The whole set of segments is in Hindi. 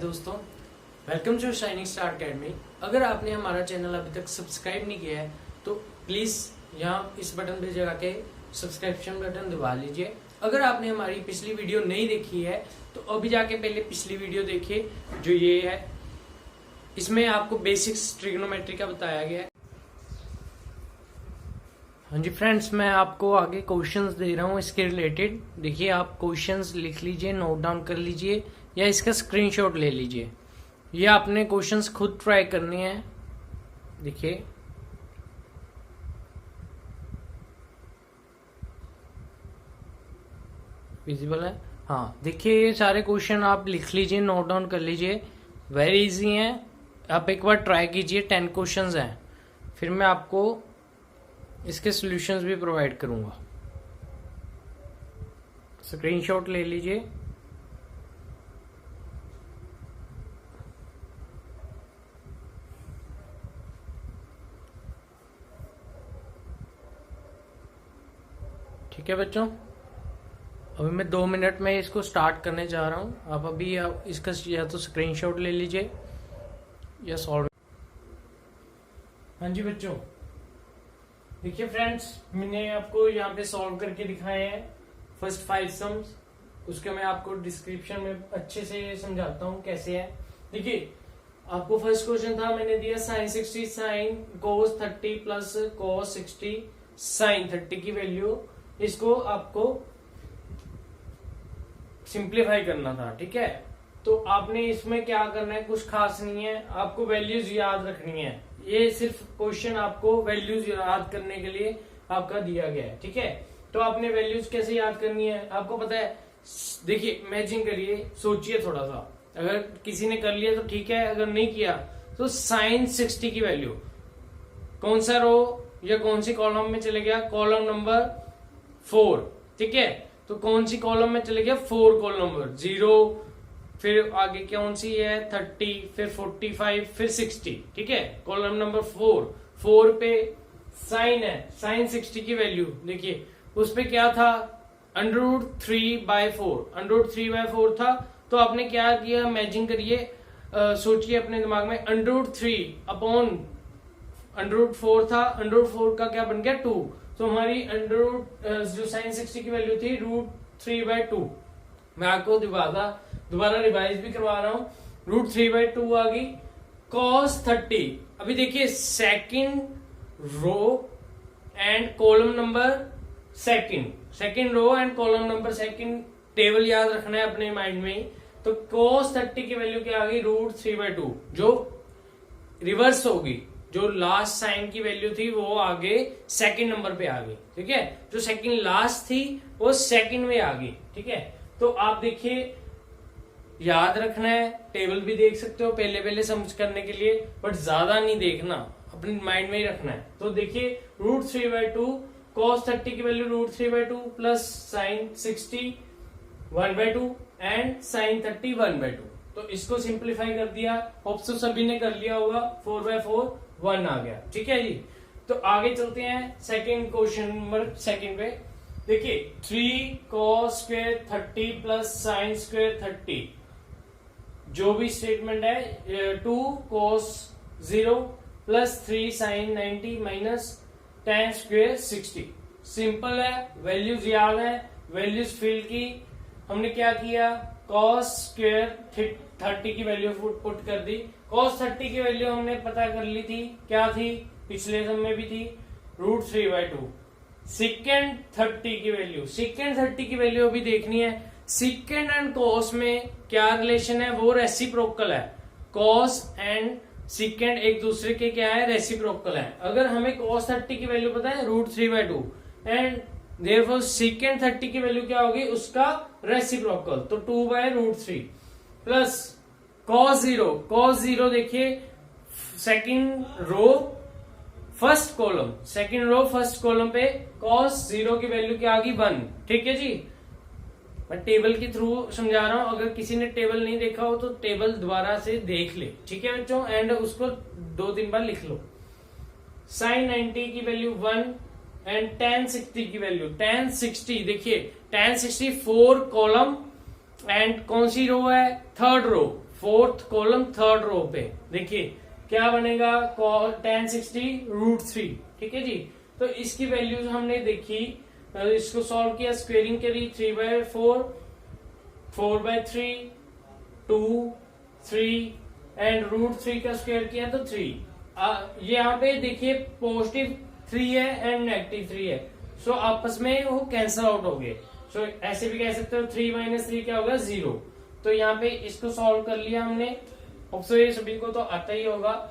दोस्तों, welcome to Shining Star Academy. अगर आपने हमारा चैनल अभी तक सब्सक्राइब नहीं किया है तो प्लीज यहाँ इस बटन पे जगह के सब्सक्रिप्शन बटन दबा लीजिए। अगर आपने हमारी पिछली वीडियो नहीं देखी है तो अभी जाके पहले पिछली वीडियो देखिए जो ये है। इसमें आपको बेसिक्स ट्रिग्नोमेट्री का बताया गया है। हाँ जी फ्रेंड्स, मैं आपको आगे क्वेश्चंस दे रहा हूँ इसके रिलेटेड। देखिए, आप क्वेश्चंस लिख लीजिए, नोट डाउन कर लीजिए या इसका स्क्रीनशॉट ले लीजिए। ये आपने क्वेश्चंस खुद ट्राई करने हैं। देखिए, विजिबल है? हाँ, देखिए ये सारे क्वेश्चन आप लिख लीजिए, नोट डाउन कर लीजिए। वेरी इजी हैं, आप एक बार ट्राई कीजिए। 10 क्वेश्चंस हैं, फिर मैं आपको इसके सॉल्यूशंस भी प्रोवाइड करूंगा। स्क्रीनशॉट ले लीजिए। ठीक है बच्चों, अभी मैं 2 मिनट में इसको स्टार्ट करने जा रहा हूं। आप अभी इसका या तो स्क्रीनशॉट ले लीजिए या सॉल्व। हाँ जी बच्चों, देखिए फ्रेंड्स, मैंने आपको यहाँ पे सॉल्व करके दिखाए हैं फर्स्ट 5 सम्स। उसके मैं आपको डिस्क्रिप्शन में अच्छे से समझाता हूँ कैसे है। देखिए, आपको फर्स्ट क्वेश्चन था, मैंने दिया sin 60 sin cos 30 plus cos 60 sin 30 की वैल्यू। इसको आपको सिंप्लीफाई करना था, ठीक है। तो आपने इसमें क्या करना है, कुछ खास नहीं है, आपको वैल्यूज याद रखनी है। ये सिर्फ क्वेश्चन आपको वैल्यूज याद करने के लिए आपका दिया गया है, ठीक है। तो आपने वैल्यूज कैसे याद करनी है आपको पता है। देखिए, इमेजिन करिए, सोचिए थोड़ा सा। अगर किसी ने कर लिया तो ठीक है, अगर नहीं किया तो sin 60 की वैल्यू कौन सा रो या कौन सी कॉलम में चले गया? कॉलम नंबर 4, ठीक है। तो कौन सी कॉलम में चले गया? 4 कॉलम नंबर 0, फिर आगे कौन सी है? 30, फिर 45, फिर 60, ठीक है। कॉलम नंबर 4 पे साइन है, sin 60 की वैल्यू देखिए, उस पे क्या था? √3/4, √3/4 था। तो आपने क्या किया, इमेजिन करिए, सोचिए अपने दिमाग में, √3 अपॉन √4 था, √4 का क्या बन गया? 2। तो हमारी जो sin 60 की वैल्यू थी √3/2। मैं आपको दोबारा रिवाइज भी करवा रहा हूं। √3/2 आ गई। cos 30, अभी देखिए second row and column number second row and column number second, table याद रखना है अपने माइंड में ही। तो cos 30 की वैल्यू क्या आ गई? √3/2, जो रिवर्स होगी। जो लास्ट साइन की वैल्यू थी वो आगे सेकंड नंबर पे आ गई, ठीक है। जो सेकंड लास्ट थी वो सेकंड में आ गई, ठीक है। तो आप देखिए, याद रखना है, टेबल भी देख सकते हो पहले समझ करने के लिए, बट ज्यादा नहीं देखना, अपने माइंड में ही रखना है। तो देखिए, √3/2, cos 30 की value √3/2 plus sin 60 1/2 and sin 30 1/2। तो इसको सिंप्लीफाई कर दिया, होप सो सभी ने कर लिया होगा। 4/4 1 आ गया, ठीक है जी। तो आगे चलते हैं सेकंड क्वेश्चन नंबर सेकंड पे। देखिए, 3 cos square 30 plus sin square 30, जो भी स्टेटमेंट है, 2 cos 0 plus 3 sin 90 minus tan square 60। Simple है, वैल्यूज याद है, वैल्यूज फिल की। हमने क्या किया, cos square 30 की वैल्यू पुट कर दी। cos 30 की वैल्यू हमने पता कर ली थी, क्या थी? पिछले सम में भी थी, √3/2। सेकेंड 30 की वैल्यू अभी देखनी है। सेकेंड एंड cos में क्या रिलेशन है? वो रेसिप्रोकल है। cos एंड सेकेंड एक दूसरे के क्या है? रेसिप्रोकल है। अगर हमें cos 30 की वैल्यू पता है √3/2 एंड देयरफॉर सेकेंड 30 की वैल्यू क्या होगी? उसका रेसिप्रोकल, तो 2/√3 प्लस cos 0 देखिए, सेकेंड रो फर्स्ट कॉलम पे cos 0 की वैल्यू क्या आ गई? 1, ठीक है जी। मैं टेबल के थ्रू समझा रहा हूं, अगर किसी ने टेबल नहीं देखा हो तो टेबल दोबारा से देख ले, ठीक है बच्चों, एंड उसको 2-3 बार लिख लो। sin 90 की वैल्यू 1 एंड tan 60 की वैल्यू, tan 60 देखिए, tan 60 4 कॉलम एंड कौन सी रो है? Third row, fourth column third row पे देखिए क्या बनेगा, tan 60 √3, ठीक है जी। तो इसकी वैल्यूज हमने देखी, इसको सॉल्व किया, स्क्वेयरिंग करी, 3/4, 4/3, 2, 3 एंड √3 का स्क्वायर किया तो 3। ये यहाँ पे देखिए पॉजिटिव 3 है एंड नेगेटिव 3 है, सो आपस में वो कैंसिल आउट हो गए। सो ऐसे भी कह सकते हो 3 - 3 क्या होगा 0। तो यहाँ पे इसको सॉल्व कर लिया हमने, तो ये सभी को तो आता ही होगा।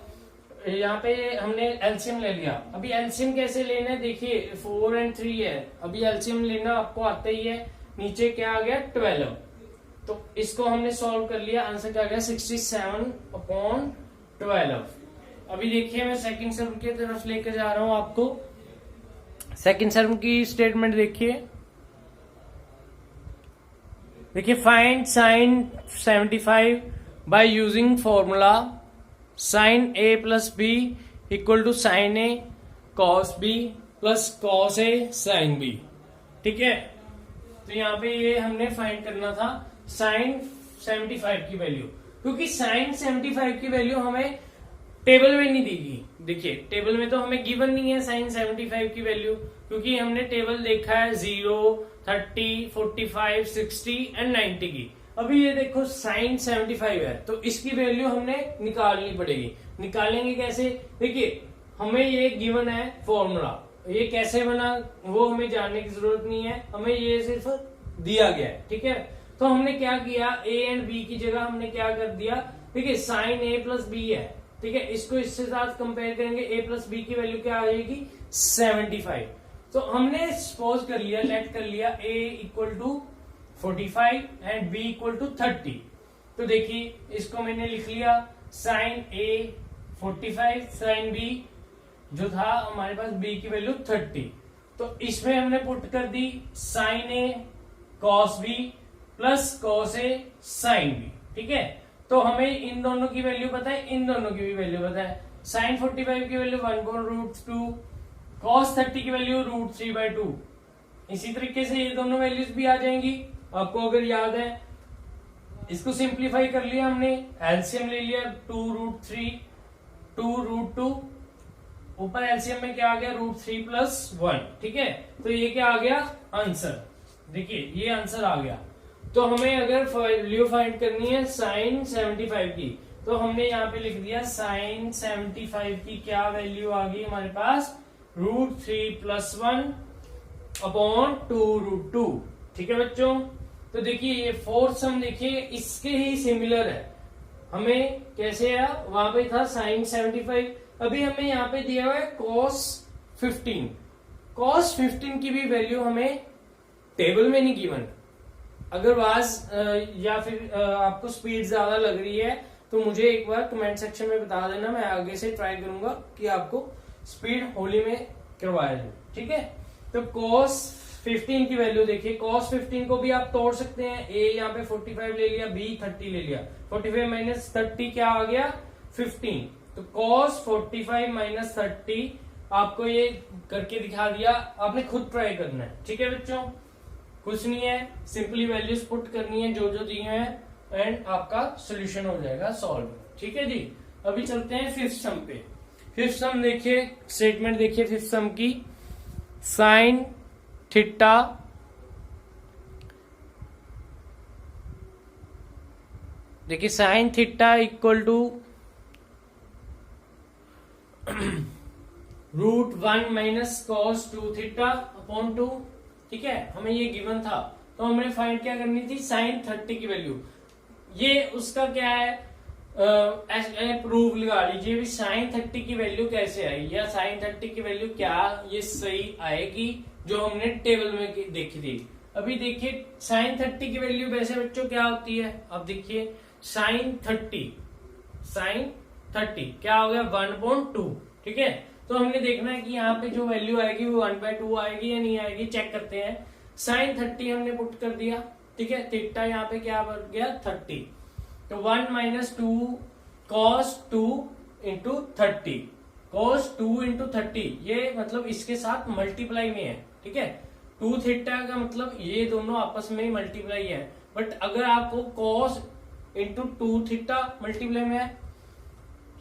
यहाँ पे हमने एलसीएम ले लिया। अभी एलसीएम कैसे लेना है देखिए, 4 और 3 है, अभी एलसीएम लेना आपको आता ही है। नीचे क्या आ गया 12, तो इसको हमने सॉल्व कर लिया, आंसर क्या आ गया 67/12। अभी देखिए मैं सेकंड सम की तरफ लेकर जा रहा हूं आपको। सेकंड सम की स्टेटमेंट देखिए find sine 75 by using formula sine a plus B equal to sine a cos b plus cos a sine b, ठीक है। तो यहाँ पे ये हमने फाइंड करना था साइन 75 की वैल्यू, क्योंकि साइन 75 की वैल्यू हमें टेबल में नहीं दी। देखिए टेबल में तो हमें गिवन नहीं है साइन 75 की वैल्यू, क्योंकि हमने टेबल देखा है 0, 30, 45, 60 एंड 90 की। अभी ये देखो साइन 75 है, तो इसकी वैल्यू हमने निकालनी पड़ेगी। निकालेंगे कैसे, देखिए हमें ये गिवन है फॉर्मूला, ये कैसे बना वो हमें जानने की जरूरत नहीं है, हमें ये सिर्फ दिया गया है, ठीक है। तो हमने क्या किया, a एंड b की जगह हमने क्या कर दिया, देखिए साइन a प्लस b है, ठीक है। इसको इससे साथ कंपेयर करेंगे, a प्लस b की वैल्यू क्या आ जाएगी 75। तो हमने सपोज कर लिया, लेट कर लिया a equal to 45 and b equal to 30। तो देखिए इसको मैंने लिख लिया साइन a 45, साइन b जो था हमारे पास b की वैल्यू 30। तो इसमें हमने पुट कर दी sine a cos b plus cos a sine b, ठीक है। तो हमें इन दोनों की वैल्यू पता है, इन दोनों की भी वैल्यू पता है। साइन 45 की वैल्यू 1/√2, कॉस 30 की वैल्यू √3/2। इसी तरीके से ये दोनों वैल्यूज भी आ जाएंगी आपको अगर याद है। इसको सिंप्लीफाई कर लिया हमने, एलसीएम ले लिया 2√3, 2√2, ऊपर एलसीएम में क्या आ गया √3 + 1, ठीक है। तो ये क्या आ गया आंसर, देखिए ये आंसर आ गया। तो हमें अगर वैल्यू फाइंड करनी है साइन 75 की, तो हमने यहाँ पे लिख दिया साइन 75 की क्या वैल्यू आ गई हमारे पास √3 + 1/2√2, ठीक है बच्चों। तो देखिए ये फोर्थ सम देखिए इसके ही सिमिलर है, हमें कैसे है वहां पे था साइन 75, अभी हमें यहाँ पे दिया हुआ है cos 15। cos 15 की भी वैल्यू हमें टेबल में नहीं गिवन। अगर वाज या फिर आपको स्पीड ज्यादा लग रही है तो मुझे एक बार कमेंट सेक्शन में बता देना, मैं आगे से ट्राई करूंगा कि आपको स्पीड होली में करवाया जाए, ठीक है। तो cos 15 की वैल्यू देखिए, cos 15 को भी आप तोड़ सकते हैं, a यहाँ पे 45 ले लिया, b 30 ले लिया, 45 - 30 क्या आ गया 15। तो cos 45 - 30 आपको ये करके दिखा दिया, आपने खुद ट्राई करना है, ठीक है बच्चों। कुछ नहीं है, सिंपली वैल्यूज पुट करनी है जो जो दिए हैं एंड आपका सोल्यूशन हो जाएगा सॉल्व, ठीक है जी। अभी चलते हैं फिफ्थ सम पे। फिफ्थ सम देखिए, स्टेटमेंट देखिए फिफ्थ सम की, साइन थीटा देखिए sine theta equal to √1 - cos 2 theta upon 2, ठीक है। हमें ये गिवन था, तो हमने फाइंड क्या करनी थी साइन 30 की वैल्यू। ये उसका क्या है प्रूफ लगा लीजिए भी साइन 30 की वैल्यू कैसे आई, या साइन 30 की वैल्यू क्या ये सही आएगी जो हमने टेबल में देखी थी। अभी देखिए साइन 30 की वैल्यू वैसे बच्चों क्या होती है, अब देखिए साइन 30 क्या हो गया 1/2, ठीक है। तो हमने देखना है कि यहाँ पे जो वैल्यू आएगी वो 1/2 आएगी या नहीं आएगी, चेक करते हैं। साइन 30 हमने पुट कर दिया, ठीक है। थीटा यहाँ पे क्या बन गया 30, तो 1 - 2 cos 2 × 30, cos 2 × 30 ये मतलब इसके साथ मल्टीप्लाई में है, ठीक है। 2 थीटा का मतलब ये दोनों आपस में मल्टीप्लाई है, बट अगर आपको cos इंटू 2 थीटा मल्टीप्लाई में है,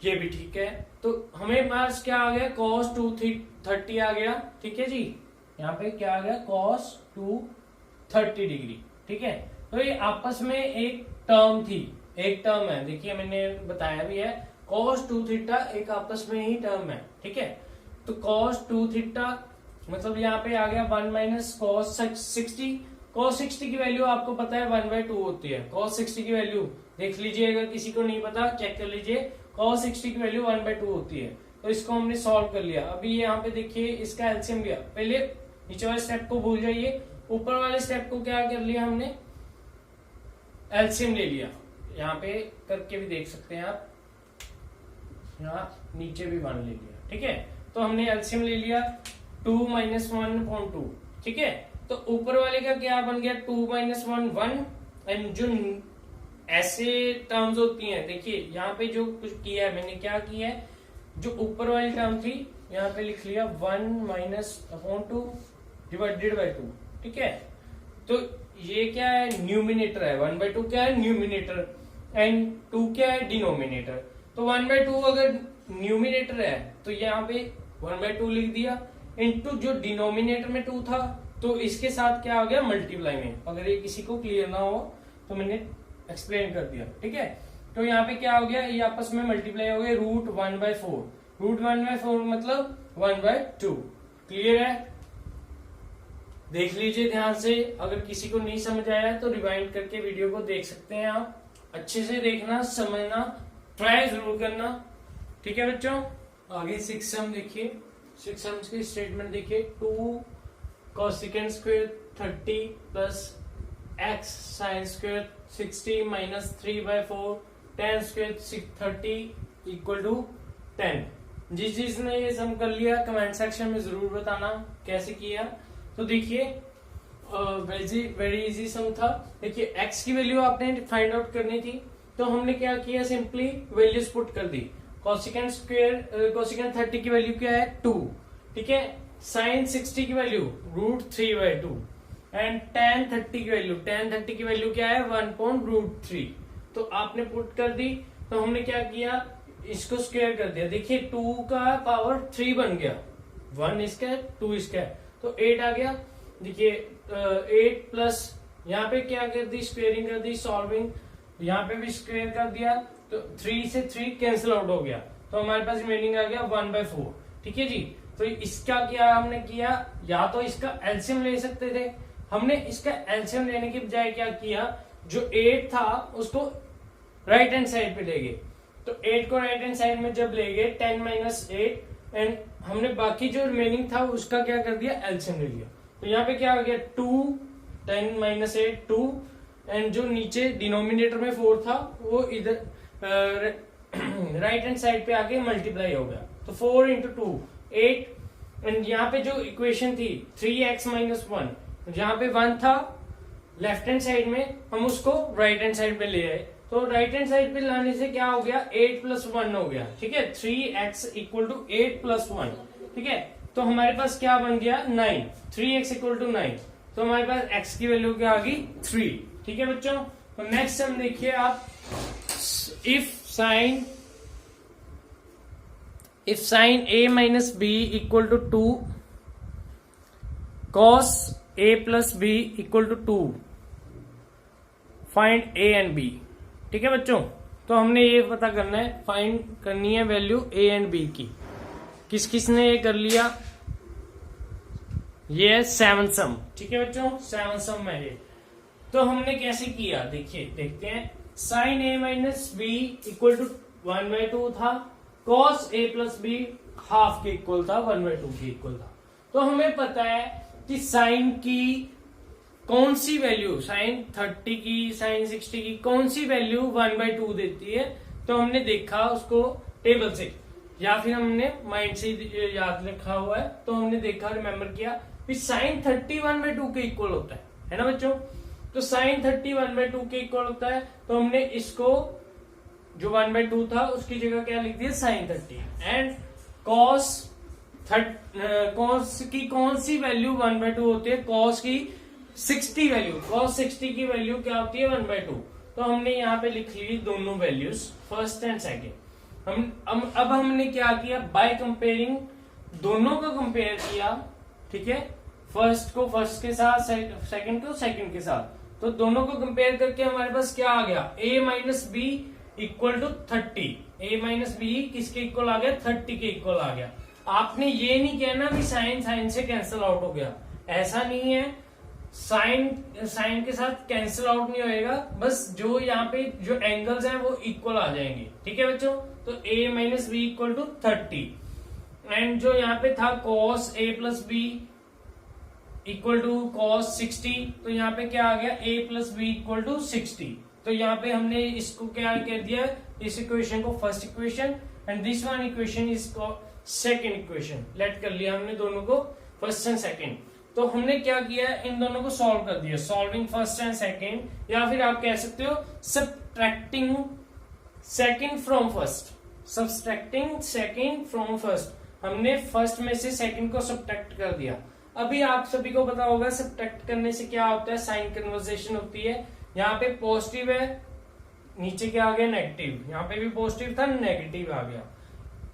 ये भी ठीक है। तो हमें पास क्या आ गया, cos 230 आ गया, ठीक है जी। यहाँ पे क्या आ गया, cos 230 डिग्री, ठीक है। तो ये आपस में एक टर्म थी, एक टर्म है, देखिए मैंने बताया भी है, cos 2 थीटा एक आपस में ही टर्म है, ठीक है। तो cos 2 थीटा मतलब यहाँ पे आ गया 1 माइनस cos 60। cos 60 की वैल्यू आपको पता है 1/2 होती है। cos 60 की वैल्यू देख लीजिए, अगर किसी को नहीं पता चेक कर लीजिए, cos 60 की वैल्यू 1/2 होती है। तो इसको हमने सॉल्व कर लिया। अभी यहाँ पे देखिए इसका एलसीएम लिया, पहले नीचे वाले स्टेप को भूल जाइए, ऊपर वाले स्टेप को क्या कर लिया हमने, एलसीएम ले लिया। यहाँ पे करके भी देख सकते हैं आप, यहाँ नीचे भी 1 ले लिया, ठीक है। तो हमने एलसीएम ले लिया 2 माइनस 1/2, ठीक है। तो ऊपर वाले का क्या बन गया, 2 माइनस 1 1, एंड जो ऐसे टर्म्स होती हैं, देखिए यहाँ पे जो कुछ किया है मैंने, क्या किया है, जो ऊपर वाली टर्म थी यहाँ पे लिख लिया 1 माइनस अपॉन 2 डिवाइडेड बाई 2, ठीक है। तो ये क्या है, न्यूमिनेटर है, 1/2 क्या है, न्यूमिनेटर, एंड 2 क्या है, डिनोमिनेटर। तो 1/2 अगर न्यूमिनेटर है तो यहाँ पे 1/2 लिख दिया, इनटू जो डिनोमिनेटर में 2 था तो इसके साथ क्या आ गया, मल्टीप्लाई में। अगर ये किसी को क्लियर ना हो तो मैंने एक्सप्लेन कर दिया, ठीक है। तो यहाँ पे क्या हो गया, ये आपस में मल्टीप्लाई हो गया, √1/4, √1/4 मतलब 1/2। क्लियर है, देख लीजिए ध्यान से। अगर किसी को नहीं समझ आया तो रिवाइंड करके वीडियो को देख सकते हैं आप, अच्छे से देखना, समझना, ट्राई जरूर करना, ठीक है बच्चों। आगे 6 सम देखिए, 6 सम्स की स्टेटमेंट देखिए, 2 cosecant square 30 plus x sin square 60 minus 3/4 tan square 30 equal to 10। जिसने ये सम कर लिया कमेंट सेक्शन में जरूर बताना कैसे किया। तो देखिए वेरी इजी सम था। देखिए x की वैल्यू आपने फाइंड आउट करनी थी, तो हमने क्या किया, सिंपली वैल्यूज पुट कर दी। cosecant स्क्वायर cosecant 30 की वैल्यू क्या है, 2, ठीक है। sin 60 की वैल्यू √3/2, एंड tan 30 की वैल्यू क्या है, 1/√3। तो आपने पुट कर दी, तो हमने क्या किया, इसको स्क्वायर कर दिया। देखिए 2 का पावर 3 बन गया, 1 इसका है 2 इसका है, तो 8 आ गया। देखिए 8 प्लस यहाँ पे क्या कर दी, स्क्वेयरिंग कर दी, सॉल्विंग, यहाँ पे भी स्क्वेयर कर दिया, तो 3 से 3 कैंसिल आउट हो गया, तो हमारे पास रिमेनिंग आ गया 1/4, ठीक है जी। तो इसका क्या हमने किया, या तो इसका एलसीएम ले सकते थे, हमने इसका एलसीएम लेने के बजाय क्या किया, जो 8 था उसको राइट हैंड साइड पे ले गए। तो 8 को राइट हैंड साइड में जब ले गए 10 माइनस 8, एंड हमने बाकी जो रिमेनिंग था उसका क्या कर दिया, एलसीएम ले लिया। तो यहाँ पे क्या हो गया, 2 10 माइनस 8 2, एंड जो नीचे डिनोमिनेटर में 4 था वो इधर राइट हैंड साइड पे आके मल्टीप्लाई हो गया। तो 4 इंटू 2 8, एंड यहाँ पे जो इक्वेशन थी 3x माइनस 1, जहाँ पे 1 था लेफ्ट हैंड साइड में, हम उसको राइट हैंड साइड पे ले आए। तो राइट हैंड साइड पे लाने से क्या हो गया, 8 प्लस 1 हो गया, ठीक है। 3x इक्वल टू 8 प्लस 1, ठीक है। तो हमारे पास क्या बन गया, 9, 3x इक्वल टू 9। तो हमारे पास x की वैल्यू क्या आ गई, 3, ठीक है बच्चों। तो नेक्स्ट सम देखिए आप, if sin a minus b equal to 2, cos a plus b equal to 2, find a and b, ठीक है बच्चों। तो हमने ये पता करना है, फाइंड करनी है वैल्यू a एंड b की। किस किस ने ये कर लिया, ये है 7 सम, ठीक है बच्चों, 7 सम है ये। तो हमने कैसे किया, देखिए देखते हैं। sin a minus b equal to 1/2 था, cos a plus b half के इक्वल था, 1/2 के इक्वल था। तो हमें पता है कि साइन की कौन सी वैल्यू, साइन 30 की, साइन 60 की कौन सी वैल्यू 1/2 देती है। तो हमने देखा उसको टेबल से, या फिर हमने माइंड से याद रखा हुआ है, तो हमने देखा, रिमेम्बर किया कि साइन 30 1/2 के इक्वल होता है ना बच्चों। तो साइन 30 1/2 के इक्वल होता है, तो हमने इसको जो 1/2 था उसकी जगह क्या लिख दिया, साइन 30, एंड कॉस की कौन सी वैल्यू 1/2 होती है, कॉस की 60 वैल्यू, कॉस 60 की वैल्यू क्या होती है, 1/2। तो हमने यहाँ पे लिख ली दोनों वैल्यूज फर्स्ट एंड सेकेंड। अब हमने क्या किया, बाय कंपेयरिंग दोनों को कंपेयर किया, ठीक है, फर्स्ट को फर्स्ट के साथ, सेकंड को सेकंड के साथ। तो दोनों को कंपेयर करके हमारे पास क्या आ गया, a minus B equal to 30। a minus B किसके इक्वल आ गया, 30 के इक्वल आ गया। आपने ये नहीं कहना कि साइन साइन से कैंसिल आउट हो गया, ऐसा नहीं है। साइन साइन के साथ कैंसिल आउट नहीं होएगा, बस जो यहाँ पे जो एंगल्स हैं वो इक्वल आ जाएंगे, ठीक है बच्चों। तो a minus B equal to 30 and जो यहाँ पे था cos a plus B equal to cos 60, तो यहाँ पे क्या आ गया, a plus B equal to 60। तो यहाँ पे हमने इसको क्या कह दिया, इस इक्वेशन को first equation and this one equation इसको सेकंड इक्वेशन। लेट कर लिया हमने दोनों को फर्स्ट एंड सेकंड। तो हमने क्या किया, इन दोनों को सॉल्व कर दिया, सॉल्विंग फर्स्ट एंड सेकंड, या फिर आप कह सकते हो subtracting second from first, subtracting second from first. हमने फर्स्ट में से सेकंड को सबट्रैक्ट कर दिया। अभी आप सभी को पता होगा सबट्रैक्ट करने से क्या होता है, साइन कन्वर्सेशन होती है। यहाँ पे पॉजिटिव है, नीचे क्या आ गया, नेगेटिव। यहाँ पे भी पॉजिटिव था, नेगेटिव आ गया।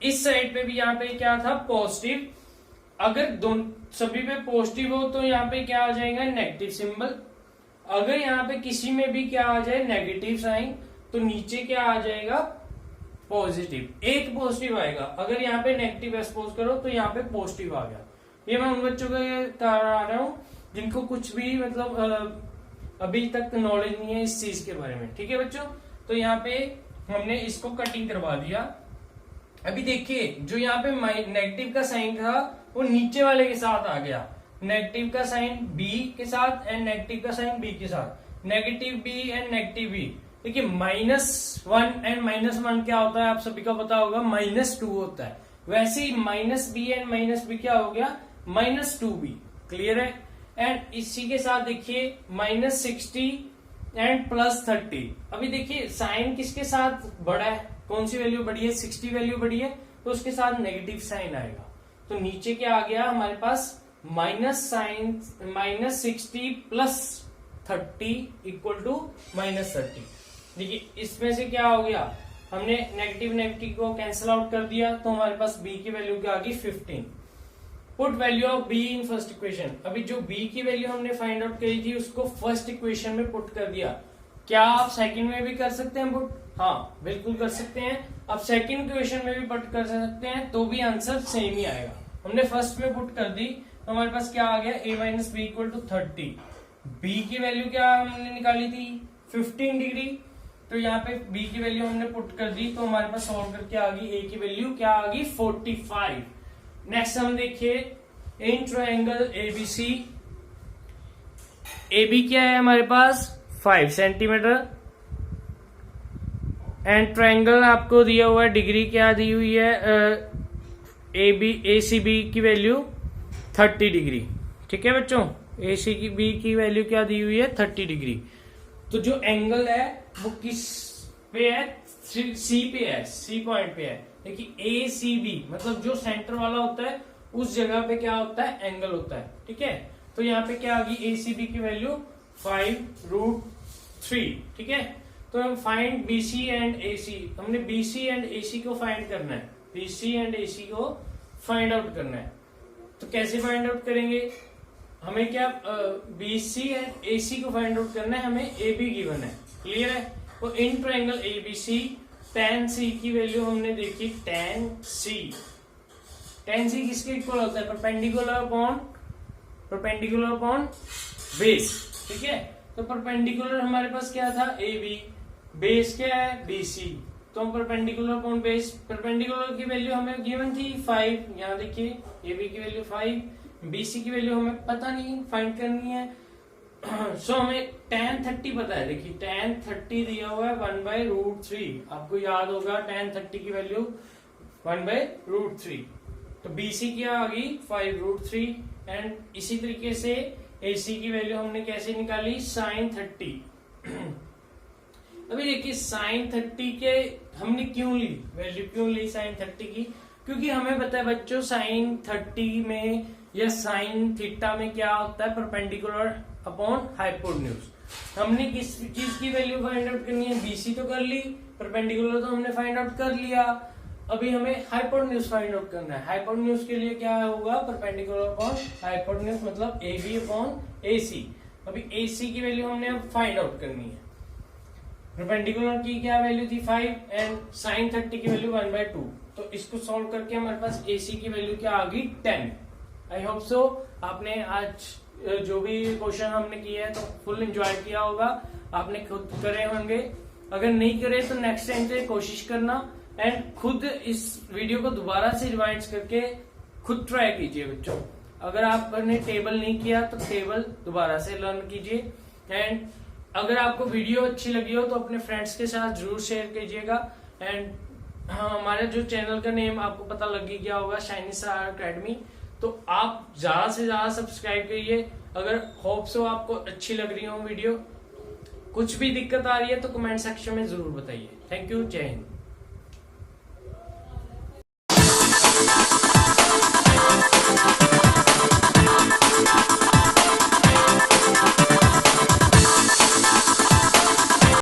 इस साइड पे भी यहाँ पे क्या था, पॉजिटिव। अगर दोनों सभी पे पॉजिटिव हो तो यहाँ पे क्या आ जाएगा, नेगेटिव सिंबल। अगर यहाँ पे किसी में भी क्या आ जाए, नेगेटिव साइन, तो नीचे क्या आ जाएगा, पॉजिटिव। एक पॉजिटिव आएगा। अगर यहाँ पे नेगेटिव एक्सपोज करो तो यहाँ पे पॉजिटिव आ गया। ये मैं उन बच्चों को बता रहा हूँ जिनको कुछ भी मतलब अभी तक नॉलेज नहीं है इस चीज के बारे में, ठीक है बच्चों। तो यहाँ पे हमने इसको कटिंग करवा दिया। अभी देखिए जो यहाँ पे नेगेटिव का साइन था वो नीचे वाले के साथ आ गया, नेगेटिव का साइन बी के साथ एंड नेगेटिव का साइन बी के साथ, negative B and negative B. देखिए -1 एंड -1 क्या होता है, आप सभी को पता होगा, -2 होता है। वैसे ही -b एंड -b क्या हो गया, -2b। क्लियर है। एंड इसी के साथ देखिए -60 एंड +30। अभी देखिए साइन किसके साथ बढ़ा है, कौन सी वैल्यू बढ़ी है, 60 वैल्यू बढ़ी है, तो उसके साथ नेगेटिव साइन आएगा। तो नीचे क्या आ गया हमारे पास, -60 +30 इक्वल टू -30। देखिए इसमें से क्या हो गया, हमने नेगेटिव नेगेटिव को कैंसिल आउट कर दिया, तो हमारे पास b की वैल्यू क्या आ गई, 15। Put value of b in first equation. अभी जो b की वैल्यू हमने फाइंड आउट करी थी उसको फर्स्ट इक्वेशन में पुट कर दिया। क्या आप सेकंड में भी कर सकते हैं पुट, हाँ बिल्कुल कर सकते हैं। आप सेकंड इक्वेशन में भी पुट कर सकते हैं तो भी आंसर सेम ही आएगा। हमने फर्स्ट में पुट कर दी तो हमारे पास क्या आ गया, a minus B equal to 30। b की वैल्यू क्या हमने निकाली थी, 15 डिग्री। तो यहाँ पे b की वैल्यू हमने पुट कर दी तो हमारे पास सॉल्व करके आ गई a की वैल्यू क्या आ गई, 45। नेक्स्ट हम देखिए इन ट्रायंगल ABC। AB क्या है हमारे पास 5 सेंटीमीटर एंड ट्रायंगल आपको दिया हुआ है, डिग्री क्या दी हुई है, ACB की वैल्यू 30 डिग्री। ठीक है बच्चों, ACB की वैल्यू क्या दी हुई है, 30 डिग्री। तो जो एंगल है वो किस पे है, C पे है, C पॉइंट पे है। देखिए ACB मतलब जो सेंटर वाला होता है उस जगह पे क्या होता है, एंगल होता है। ठीक है, तो यहाँ पे क्या आ गई, ACB की वैल्यू 5√3। ठीक है, तो हम फाइंड BC एंड AC, हमने BC एंड AC को फाइंड करना है, BC एंड AC को फाइंड आउट करना है। तो कैसे फाइंड आउट करेंगे, हमें क्या BC एंड AC को फाइंड आउट करना है, हमें AB गिवन है। क्लियर है। तो in triangle ABC tan C की वैल्यू हमने देखी, tan C किसके इक्वल होता है, परपेंडिकुलर अपॉन बेस। ठीक है, तो परपेंडिकुलर हमारे पास क्या था, AB, बेस क्या है, BC। तो हम परपेंडिकुलर अपॉन बेस, परपेंडिकुलर की वैल्यू हमें गिवन थी 5। यहाँ देखिए AB की वैल्यू 5, BC की वैल्यू हमें पता नहीं, फाइंड करनी है। सो हमें tan 30 पता है। देखिए tan 30 दिया हुआ है 1/√3। आपको याद होगा tan 30 की वैल्यू 1/√3। तो BC क्या आ गई 5√3 एंड इसी तरीके से AC की वैल्यू हमने कैसे निकाली, sin 30। अभी देखिए sin 30 के हमने क्यों ली वैल्यू, क्यों ली sin 30 की, क्योंकि हमें पता है बच्चों sin 30 में या sin थीटा में क्या होता है, परपेंडिकुलर अपॉन हाइपोटेन्यूज। हमने किस चीज की वैल्यू फाइंड आउट करनी है, बीसी तो कर ली, परपेंडिकुलर तो हमने फाइंड आउट कर लिया, अभी हमें हाइपोटेन्यूज फाइंड आउट करना है। हाइपोटेन्यूज के लिए क्या होगा, परपेंडिकुलर अपॉन हाइपोटेन्यूज मतलब ए बी अपॉन ए सी। अभी ए सी की वैल्यू हमने अब फाइंड आउट करनी है। परपेंडिकुलर की क्या वैल्यू थी 5 एंड साइन 30 की वैल्यू 1/2। तो इसको सॉल्व करके हमारे पास ए सी की वैल्यू क्या आ गई 10। आई होप सो आपने आज जो भी क्वेश्चन हमने किया है तो फुल एंजॉय किया होगा, आपने खुद करे होंगे। अगर नहीं करे तो नेक्स्ट टाइम से कोशिश करना एंड खुद इस वीडियो को दोबारा से रिवाइंड करके खुद ट्राई कीजिए बच्चों। अगर आपने टेबल नहीं किया तो टेबल दोबारा से लर्न कीजिए। एंड अगर आपको वीडियो अच्छी लगी हो तो अपने फ्रेंड्स के साथ जरूर शेयर कीजिएगा। एंड हाँ, हमारे जो चैनल का नेम आपको पता लग ही गया होगा, शाइनी स्टार अकेडमी। तो आप ज्यादा से ज्यादा सब्सक्राइब करिए। अगर होप सो आपको अच्छी लग रही हो वीडियो, कुछ भी दिक्कत आ रही है तो कमेंट सेक्शन में जरूर बताइए। थैंक यू, जय हिंद।